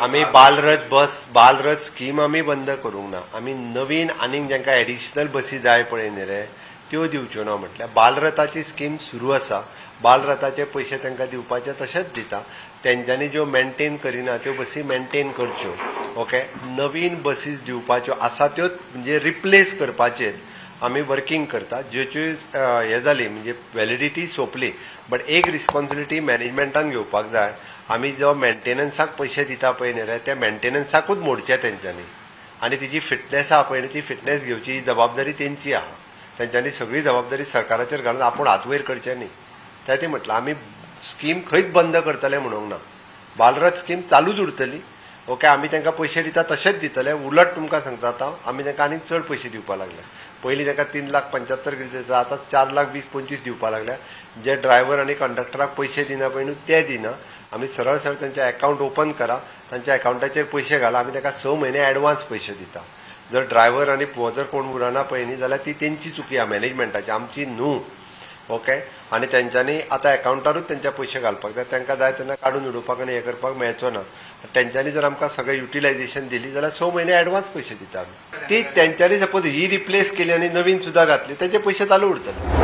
आम्ही बालरथ स्कीम आम्ही बंद करूंक ना. आम्ही नवीन आनीक जांकां एडिशनल बसी जाय पळय न्ही रे त्यो दिवच्यो ना म्हटल्यार बालरथाची स्कीम सुरू आसा. बालरथाचे पयशे तांकां दिवपाचे तशेंच दिता. तेंच्यांनी ज्यो मेंटेन करिना त्यो बसी मेंटेन करच्यो. ओके, नवीन बसीस दिवपाच्यो आसा त्यो म्हणजे रिप्लेस करपाचेर आम्ही वर्किंग करता. ज्योची हे जाली म्हणजे व्हॅलिडिटी सोंपली, बट एक रिस्पॉन्सिबिलिटी मॅनेजमेंटान घेवपाक जाय. आम्ही जो मेंटेनन्साक पयशे दिता पळय न्ही रे त्या मेंटेनन्साकूच मोडचे तेंच्यांनी, आणि तिची फिटनेस आहा पळय न्ही ती फिटनेस घेवची जबाबदारी तेंची आहा. तेंच्यांनी सगळी जबाबदारी सरकाराचेर घालून आपूण हात वयर करचे न्ही. ते म्हटलं आम्ही स्कीम खंयच बंद करतले म्हणूंक ना. बालरथ स्कीम चालूच उरतली. ओके, आम्ही तांकां पयशे दिता तशेंच दितले. उलट तुमकां सांगता आतां आम्ही तांकां आनीक चड पयशे दिवपाक लागले. पयलीं तांकां 3,75,000 कितें दिता, आतां 4,20,25,000 दिवपाक लागल्या. जे ड्रायव्हर आनी कंडक्टराक पयशे दिना पळय न्हू ते दिना. आम्ही सरळ सरळ त्यांचे अकाउंट ओपन करा, तांच्या अकाउंटाचेर पयशे घाला. आम्ही तांकां 6 म्हयने एडवान्स पयशे दिता. जर ड्रायव्हर आनी जर कोण उरना पळय न्ही जाल्यार ती तेंची चुकी आहा मॅनेजमेंटाची, आमची न्हू. ओके, आणि तेंच्यांनी आतां अकाउंटारूच तेंचे पयशे घालपाक जाय. तांकां जाय तेन्ना काडून उडोवपाक आनी हें करपाक मेळचो ना. तेंच्यांनी जर आमकां सगळें युटिलायझेशन दिली जाल्यार 6 म्हयने एडवान्स पयशे दिता आमी. ती तेंच्यांनी सपोज ही रिप्लेस केली आनी नवीन सुद्दां घातली तेंचे पयशे चालू उरतले.